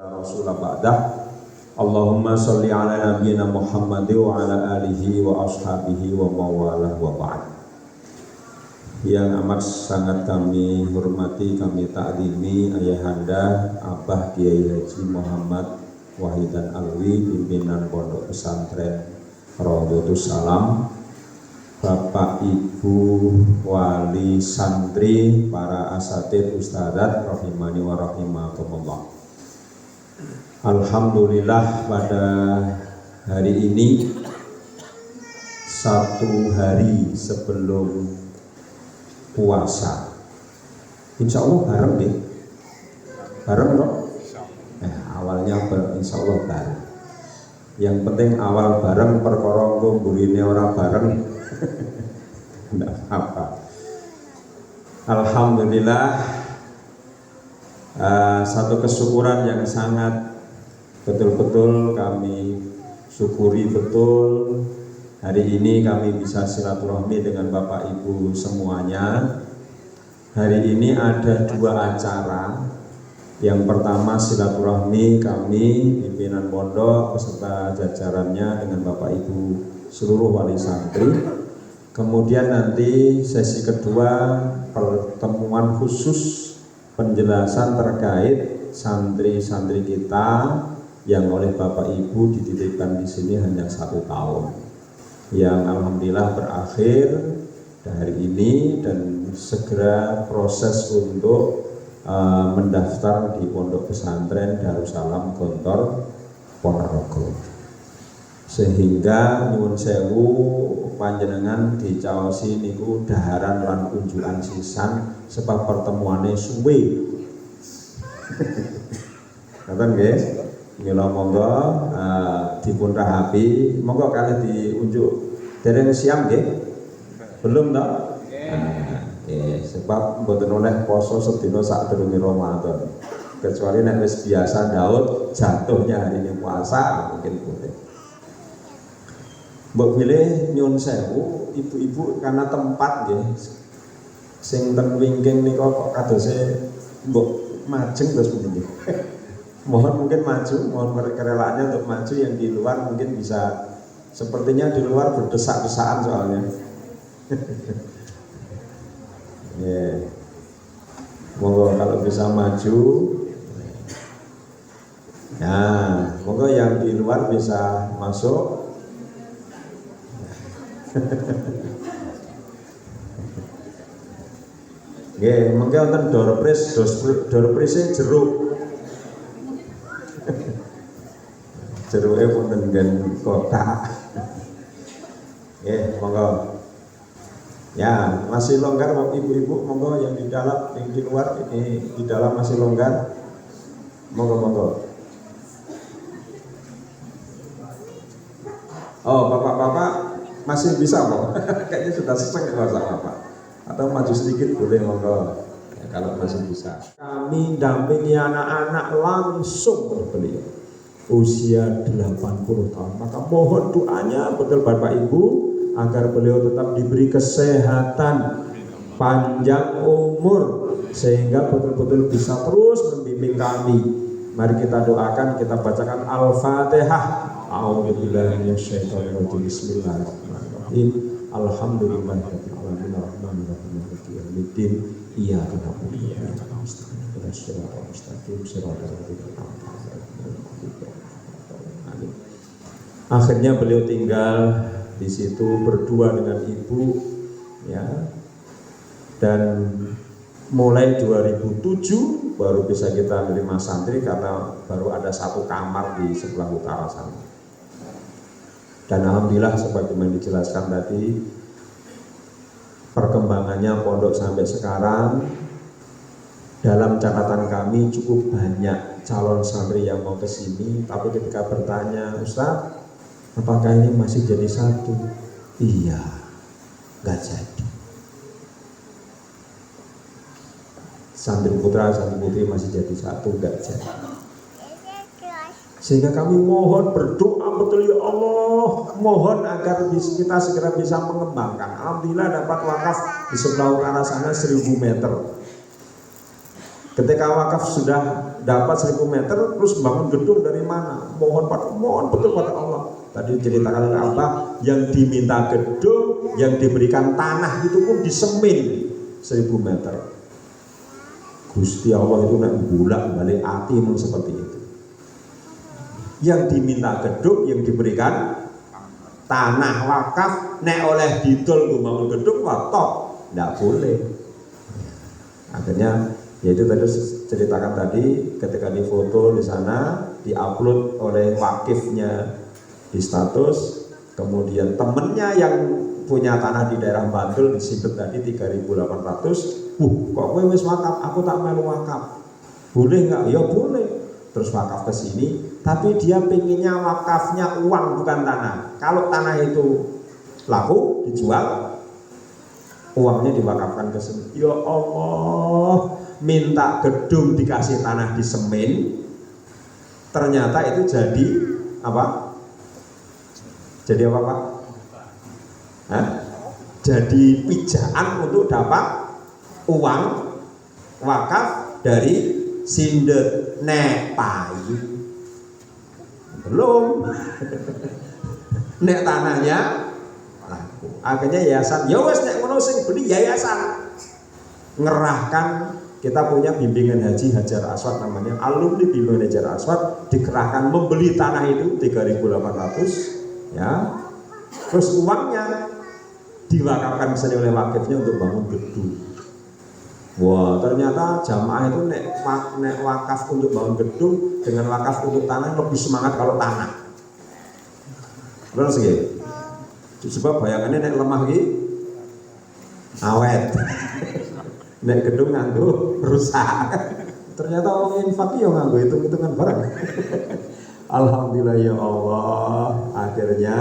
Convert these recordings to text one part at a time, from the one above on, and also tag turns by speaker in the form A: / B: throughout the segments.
A: Rasulullah ba'dah. Allahumma sholli ala nabiyyina Muhammad wa ala alihi wa ashabihi wa mawalah wa ba'd. Yang amat sangat kami hormati, kami ta'zimi ayahanda Abah Kiai Haji Muhammad Wahidan Alwi, pimpinan Pondok Pesantren Raudhatus Salam, Bapak Ibu wali santri, para asatidz ustadzat rahimani wa rahimakumullah. Alhamdulillah, pada hari ini, satu hari sebelum puasa, insya Allah bareng deh, bareng loh. Awalnya insya Allah bareng. Yang penting awal bareng, perkara ngumburine orang bareng. Tidak apa. Alhamdulillah, satu kesyukuran yang sangat betul-betul kami syukuri betul. Hari ini kami bisa silaturahmi dengan Bapak Ibu semuanya. Hari ini ada dua acara. Yang pertama silaturahmi kami pimpinan pondok beserta jajarannya dengan Bapak Ibu seluruh wali santri. Kemudian nanti sesi kedua pertemuan khusus penjelasan terkait santri-santri kita yang oleh Bapak Ibu dititipkan di sini hanya 1 tahun, yang alhamdulillah berakhir hari ini dan segera proses untuk mendaftar di Pondok Pesantren Darussalam Gontor Ponorogo. Sehingga nyuwun sewu panjenengan dicaosi niku daharan lan unjukan sisan sebab pertemuane suwe. Ngoten nggih. Mila monggo dipun rahapi, monggo kalih diunjuk. Dereng siam nggih? Belum toh? Sebab mboten oleh poso sedina sadurunge Ramadan. Kecuali nek wis biasa Daud jatuhnya hari ini puasa mungkin boleh. Mbok pilih nyun sewu ibu-ibu karena tempat nggih sing ten wingking nika kok kadose mbok majeng terus mungkin. Mohon mungkin maju, mohon kerelaannya untuk maju, yang di luar mungkin bisa, sepertinya di luar berdesak-desakan soalnya. Yeah. Monggo kalau bisa maju. Nah, monggo yang di luar bisa masuk. Nggih, mengke wonten door prize jeruk. Jeruke wonten nggen kotak. Nggih, monggo. Ya, masih longgar ibu-ibu, monggo yang di dalam, yang di luar, ini di dalam masih longgar. Monggo. Oh, bapak-bapak masih bisa kok. Kayaknya sudah selesai Bapak. Atau maju sedikit boleh, monggo. Ya, kalau masih bisa. Kami dampingi anak-anak langsung beliau. Usia 80 tahun. Maka mohon doanya betul Bapak Ibu agar beliau tetap diberi kesehatan, panjang umur, sehingga betul-betul bisa terus membimbing kami. Mari kita doakan, kita bacakan Al-Fatihah. A'udzubillahi minasyaitonirrajim. Bismillahirrahmanirrahim. Alhamdulillahirabbil alamin arrahmanir rahim maliki yaumiddin. Iyyaka na'budu wa iyyaka nasta'in. Ihdinas siratal mustaqim siratal ladzina an'amta 'alaihim. Akhirnya beliau tinggal di situ berdua dengan ibu, ya. Dan mulai 2007 baru bisa kita menerima santri karena baru ada 1 kamar di sebelah utara sana. Dan alhamdulillah sebagaimana dijelaskan tadi, perkembangannya pondok sampai sekarang, dalam catatan kami cukup banyak calon santri yang mau ke sini, tapi ketika bertanya, Ustaz, apakah ini masih jadi 1? Iya, nggak jadi. Santri putra, santri putri masih jadi 1, nggak jadi. Sehingga kami mohon berdoa betul, ya Allah, mohon agar kita segera bisa mengembangkan. Alhamdulillah dapat wakaf di sebelah utara sana 1000 meter. Ketika wakaf sudah dapat 1000 meter, terus bangun gedung dari mana? Mohon betul pada Allah. Tadi ceritakan apa? Yang diminta gedung, yang diberikan tanah itu pun disemin 1000 meter. Gusti Allah itu nak bulak balik hati seperti itu. Yang diminta gedung, yang diberikan tanah wakaf, nek oleh didol bangun gedung, watok, tidak boleh. Akhirnya yaitu tadi ceritakan tadi, ketika difoto di sana, diupload oleh wakifnya di status, kemudian temennya yang punya tanah di daerah Bantul disebut tadi 3.800. Kok kowe wis wakaf, aku tak melu wakaf. Boleh nggak? Ya boleh. Terus wakaf ke sini, tapi dia pengennya wakafnya uang bukan tanah. Kalau tanah itu laku dijual, uangnya diwakafkan ke sini. Ya Allah, minta gedung dikasih tanah di semen, ternyata itu jadi apa? Jadi apa Pak? Hah? Jadi pijaan untuk dapat uang wakaf dari sindet nek payu. Belum. Nek tanahnya laku. Akhirnya yayasan, ya wes nek ngono sing beli yayasan. Ngerahkan, kita punya bimbingan haji Hajar Aswad namanya, alumni bimbingan Hajar Aswad dikerahkan membeli tanah itu 3.800 ya. Terus uangnya diwakafkan misalnya oleh wakifnya untuk bangun gedung. Wah, ternyata jamaah itu nek wakaf untuk bangun gedung dengan wakaf untuk tanah lebih semangat kalau tanah. Terus gitu. Sebab bayangannya nek lemah gitu awet. Nek gedung nganggo rusak. Ternyata orang infak yo nganggo hitung-hitungan barang. Alhamdulillah ya Allah, akhirnya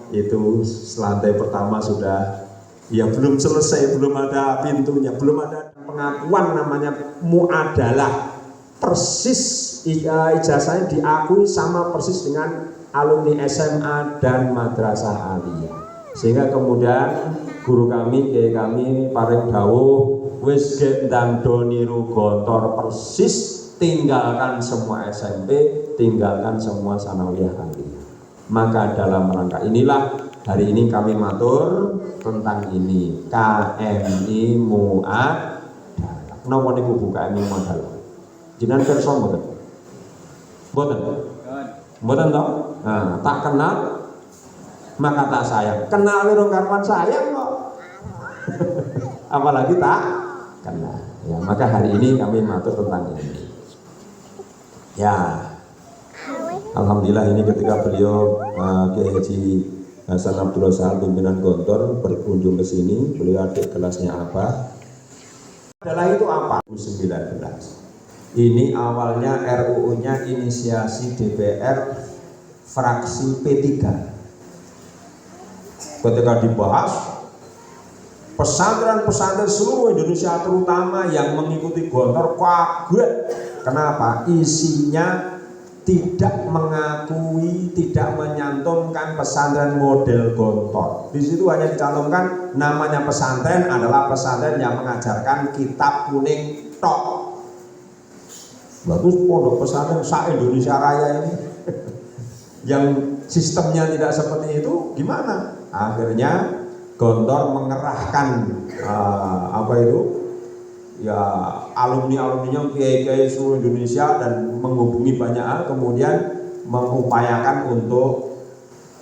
A: itu lantai pertama sudah, ya belum selesai, belum ada pintunya, belum ada pengakuan namanya muadalah, persis ijazahnya diakui sama persis dengan alumni SMA dan madrasah aliyah. Sehingga kemudian guru kami, kiai kami paring dawuh, wis gendang doniru gontor persis, tinggalkan semua SMP, tinggalkan semua sanawiyah aliyah. Maka dalam rangka inilah hari ini kami matur tentang ini KMI Muadalah. Napa niku Bu KMI Muadalah? Jenengan kersa mboten? Mboten. Mboten toh? Nah, tak kenal maka tak sayang. Kenal rong karuan sayang kok. Apalagi tak kenal. Ya, maka hari ini kami matur tentang ini. Ya. Alhamdulillah ini ketika beliau Kiai Haji Hasan Abdullah Sahal pimpinan Gontor berkunjung ke sini, beliau adik kelasnya apa? Adalah itu apa? 19. Ini awalnya RUU-nya inisiasi DPR fraksi P3. Ketika dibahas, pesantren-pesantren seluruh Indonesia terutama yang mengikuti Gontor kaget. Kenapa? Isinya tidak mengakui, tidak menyantumkan pesantren model Gontor. Di situ hanya dicantumkan namanya pesantren adalah pesantren yang mengajarkan kitab kuning tok. Bagus pondok pesantren se-Indonesia Raya ini yang sistemnya tidak seperti itu gimana? Akhirnya Gontor mengerahkan ya alumni-alumninya, kiai-kiai seluruh Indonesia dan menghubungi banyak hal, kemudian mengupayakan untuk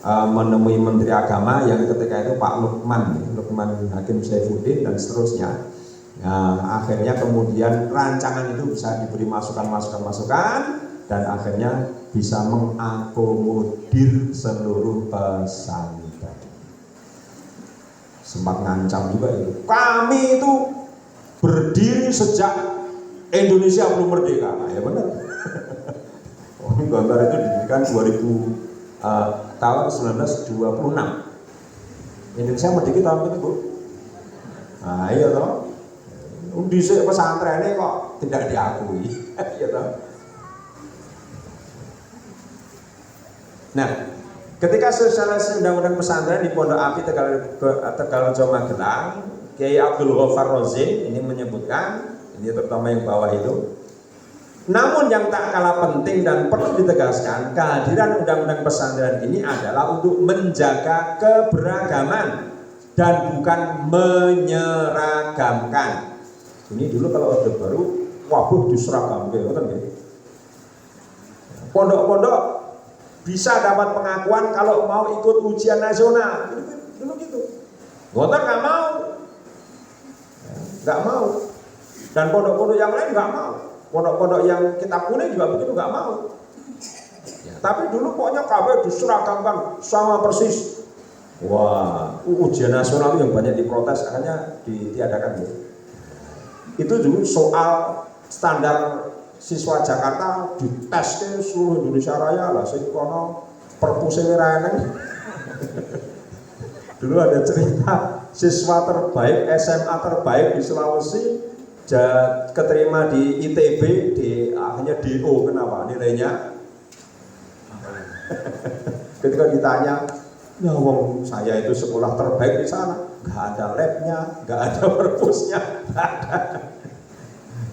A: menemui Menteri Agama yang ketika itu Pak Lukman Hakim Saifuddin dan seterusnya. Nah, akhirnya kemudian rancangan itu bisa diberi masukan dan akhirnya bisa mengakomodir seluruh pesantren. Sempat ngancam juga itu. Kami itu berdiri sejak Indonesia belum merdeka. Nah, ya benar. Gontor itu didirikan tahun 1926. Indonesia merdeka tahun itu, Bu. Nah, iya toh. Dhisik pesantrennya kok tidak diakui. Iya toh. Nah, ketika sosialisasi undang-undang pesantren di Pondok Api Tegal Rejo Magelang, Kiai Abdul Ghaffar Rozin ini menyebutkan ini terutama yang bawah itu. Namun yang tak kalah penting dan perlu ditegaskan, kehadiran undang-undang pesantren ini adalah untuk menjaga keberagaman dan bukan menyeragamkan. Ini dulu kalau Orde Baru, wabuh diseragamkan, pondok-pondok bisa dapat pengakuan kalau mau ikut ujian nasional, dulu gitu. Gontor nggak mau, dan pondok-pondok yang lain nggak mau, pondok-pondok yang Kitab Kuning juga begitu nggak mau. Ya, tapi dulu pokoknya KB diseragamkan sama persis. Wah, ujian nasional yang banyak diprotes, akhirnya ditiadakan. Ya. Itu dulu soal standar siswa Jakarta dites ke seluruh Indonesia Raya lah, sing kono perpusing rene. Dulu ada cerita siswa terbaik SMA terbaik di Sulawesi keterima di ITB akhirnya DO. Kenapa? Nilainya ketika ditanya, ya wong saya itu sekolah terbaik di sana, nggak ada labnya, nggak ada perpusnya, nggak ada.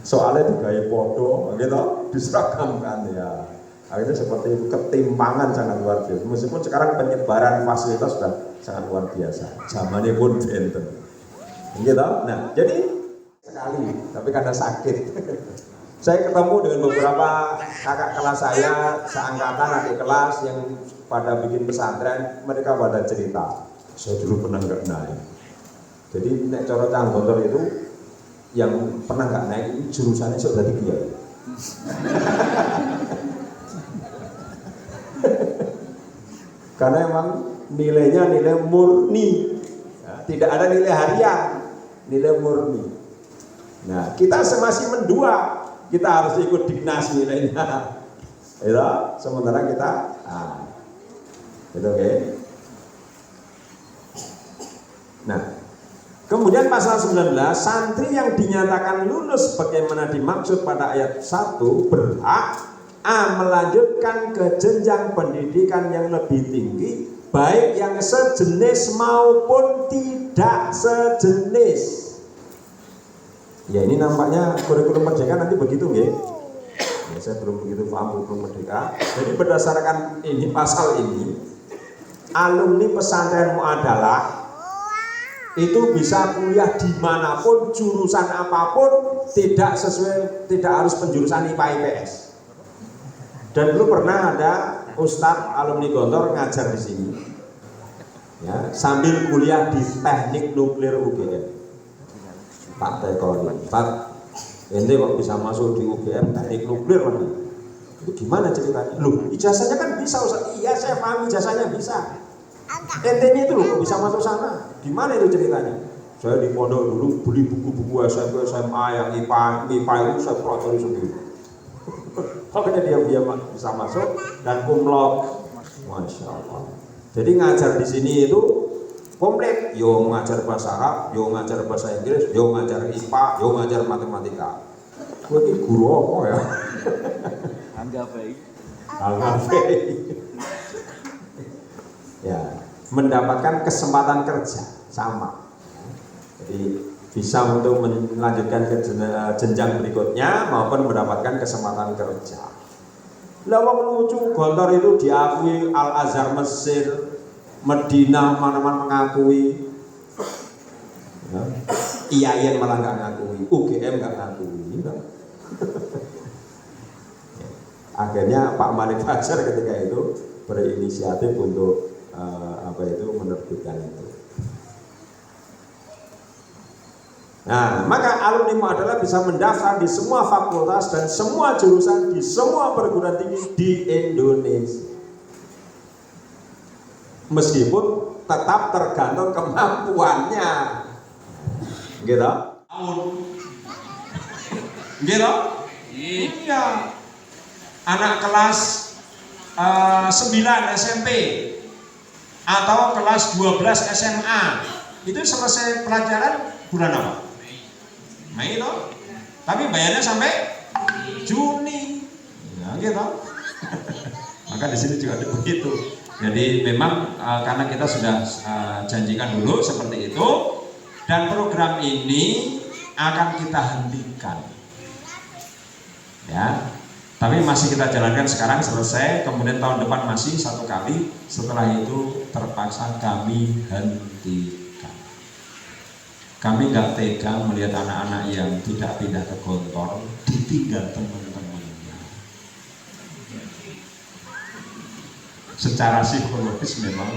A: Soalnya digawe podo gitu, diseragamkan ya. Akhirnya seperti itu, ketimpangan sangat luar biasa. Meskipun sekarang penyebaran fasilitas sudah sangat luar biasa. Zamannya pun benten. Gitu. Nah, jadi sekali, tapi karena sakit. Saya ketemu dengan beberapa kakak kelas saya, seangkatan adik kelas yang pada bikin pesantren, mereka pada cerita. Saya dulu pernah nggak naik. Jadi nek cara Canggontor itu yang pernah nggak naik ini jurusannya sudah tiga. Karena emang nilainya nilai murni, ya, tidak ada nilai harian, nilai murni. Nah, kita masih mendua, kita harus ikut Dignas nilainya, ya, sementara kita, itu oke. Nah, kemudian pasal 19, santri yang dinyatakan lulus sebagaimana dimaksud pada ayat 1 berhak melanjutkan ke jenjang pendidikan yang lebih tinggi, baik yang sejenis maupun tidak sejenis. Ya, ini nampaknya kurikulum merdeka nanti begitu ya. Ya, saya belum begitu paham kurikulum merdeka. Jadi berdasarkan ini pasal ini, alumni pesantren Muadalah itu bisa kuliah dimanapun, jurusan apapun, tidak harus penjurusan IPA IPS. Dan dulu pernah ada Ustadz alumni Gontor ngajar di sini, ya, sambil kuliah di Teknik Nuklir UGM. Pak Tekoni, Pak, ente kok bisa masuk di UGM Teknik Nuklir lagi? Itu gimana ceritanya? Loh, ijazahnya kan bisa Ustadz. Iya, saya paham ijazahnya bisa. Ente-nya itu loh kok bisa masuk sana? Gimana itu ceritanya? Saya di pondok dulu beli buku-buku SMP, SMA yang IPA itu saya pelajari sendiri. Makanya dia bisa masuk dan kumlot, masya Allah. Jadi ngajar di sini itu komplit. Yo ngajar bahasa Arab, yo ngajar bahasa Inggris, yo ngajar IPA, yo ngajar matematika. Gue ini guru apa ya? Anggap ya, mendapatkan kesempatan kerja sama. Jadi bisa untuk melanjutkan ke jenjang berikutnya maupun mendapatkan kesempatan kerja. Lawang lucu, Gontor itu diakui Al-Azhar Mesir, Medina mana-mana mengakui, ya. IAIN malah nggak ngakui, UGM nggak ngakui. Ya. Akhirnya Pak Malik Fajar ketika itu berinisiatif untuk menerbitkan itu. Nah, maka alumni Muadalah bisa mendaftar di semua fakultas dan semua jurusan di semua perguruan tinggi di Indonesia. Meskipun tetap tergantung kemampuannya. Gitu? Gitu? Iya. Anak kelas 9 SMP atau kelas 12 SMA itu selesai pelajaran bulan apa? Mei itu, tapi bayarnya sampai Juni, ya gitu. Maka di sini juga begitu. Jadi memang karena kita sudah janjikan dulu seperti itu, dan program ini akan kita hentikan. Ya, tapi masih kita jalankan sekarang selesai, kemudian tahun depan masih 1 kali, setelah itu terpaksa kami hentikan. Kami nggak tega melihat anak-anak yang tidak pindah ke Gontor ditinggal teman-temannya. Secara psikologis memang